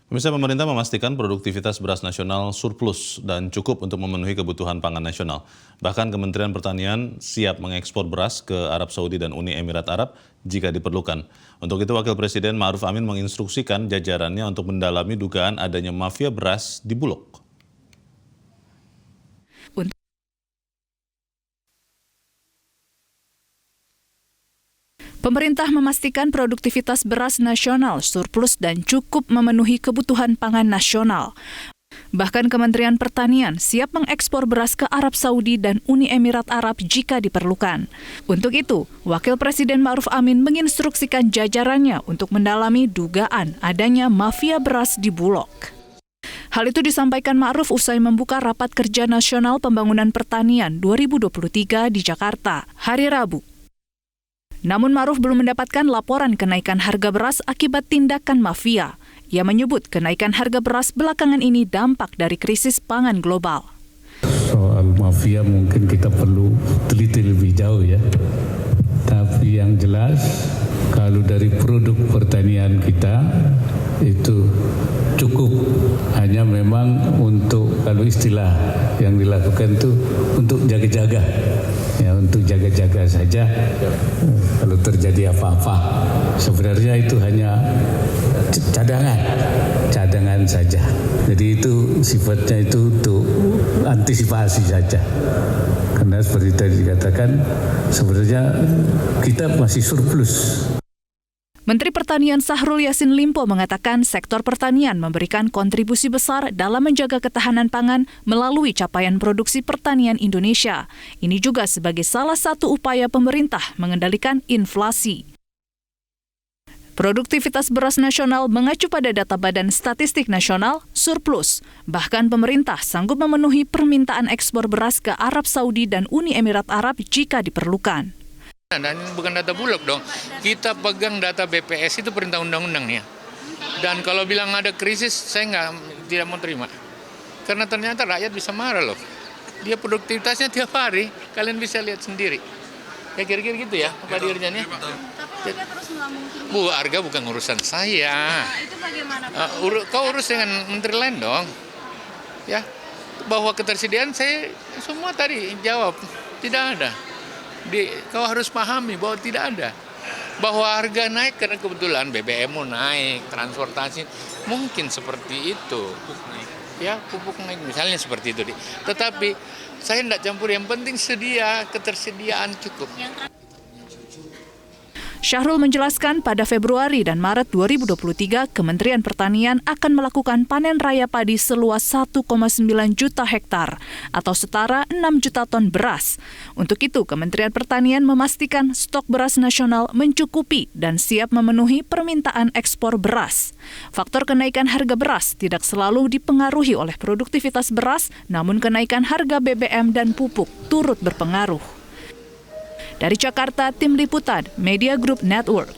Pemirsa, pemerintah memastikan produktivitas beras nasional surplus dan cukup untuk memenuhi kebutuhan pangan nasional. Bahkan Kementerian Pertanian siap mengekspor beras ke Arab Saudi dan Uni Emirat Arab jika diperlukan. Untuk itu, Wakil Presiden Ma'ruf Amin menginstruksikan jajarannya untuk mendalami dugaan adanya mafia beras di Bulog. Pemerintah memastikan produktivitas beras nasional surplus dan cukup memenuhi kebutuhan pangan nasional. Bahkan Kementerian Pertanian siap mengekspor beras ke Arab Saudi dan Uni Emirat Arab jika diperlukan. Untuk itu, Wakil Presiden Ma'ruf Amin menginstruksikan jajarannya untuk mendalami dugaan adanya mafia beras di Bulog. Hal itu disampaikan Ma'ruf usai membuka Rapat Kerja Nasional Pembangunan Pertanian 2023 di Jakarta, hari Rabu. Namun Ma'ruf belum mendapatkan laporan kenaikan harga beras akibat tindakan mafia. Ia menyebut kenaikan harga beras belakangan ini dampak dari krisis pangan global. Soal mafia mungkin kita perlu teliti lebih jauh ya. Tapi yang jelas kalau dari produk pertanian kita itu cukup. Hanya memang untuk kalau istilah yang dilakukan itu untuk jaga-jaga. Ya, untuk jaga-jaga saja kalau terjadi apa-apa. Sebenarnya itu hanya cadangan saja. Jadi itu sifatnya itu untuk antisipasi saja. Karena seperti tadi dikatakan sebenarnya kita masih surplus. Menteri Pertanian Syahrul Yassin Limpo mengatakan sektor pertanian memberikan kontribusi besar dalam menjaga ketahanan pangan melalui capaian produksi pertanian Indonesia. Ini juga sebagai salah satu upaya pemerintah mengendalikan inflasi. Produktivitas beras nasional mengacu pada data Badan Statistik Nasional surplus. Bahkan pemerintah sanggup memenuhi permintaan ekspor beras ke Arab Saudi dan Uni Emirat Arab jika diperlukan. Dan ini bukan data Bulog dong, kita pegang data BPS itu perintah undang-undang ya. Dan kalau bilang ada krisis, saya tidak mau terima. Karena ternyata rakyat bisa marah loh. Dia produktivitasnya tiap hari, kalian bisa lihat sendiri. Ya kira-kira gitu ya, Pak Dirjen ya. Bu, harga bukan urusan saya. Itu bagaimana Pak? Kau urus dengan menteri lain dong. Ya, bahwa ketersediaan saya semua tadi jawab, tidak ada. Kau harus pahami bahwa tidak ada. Bahwa harga naik karena kebetulan BBM mau naik, transportasi mungkin seperti itu. Ya, pupuk naik misalnya seperti itu. Tetapi saya tidak campur, yang penting ketersediaan cukup. Syahrul menjelaskan pada Februari dan Maret 2023, Kementerian Pertanian akan melakukan panen raya padi seluas 1,9 juta hektar atau setara 6 juta ton beras. Untuk itu, Kementerian Pertanian memastikan stok beras nasional mencukupi dan siap memenuhi permintaan ekspor beras. Faktor kenaikan harga beras tidak selalu dipengaruhi oleh produktivitas beras, namun kenaikan harga BBM dan pupuk turut berpengaruh. Dari Jakarta, Tim Liputan Media Group Network.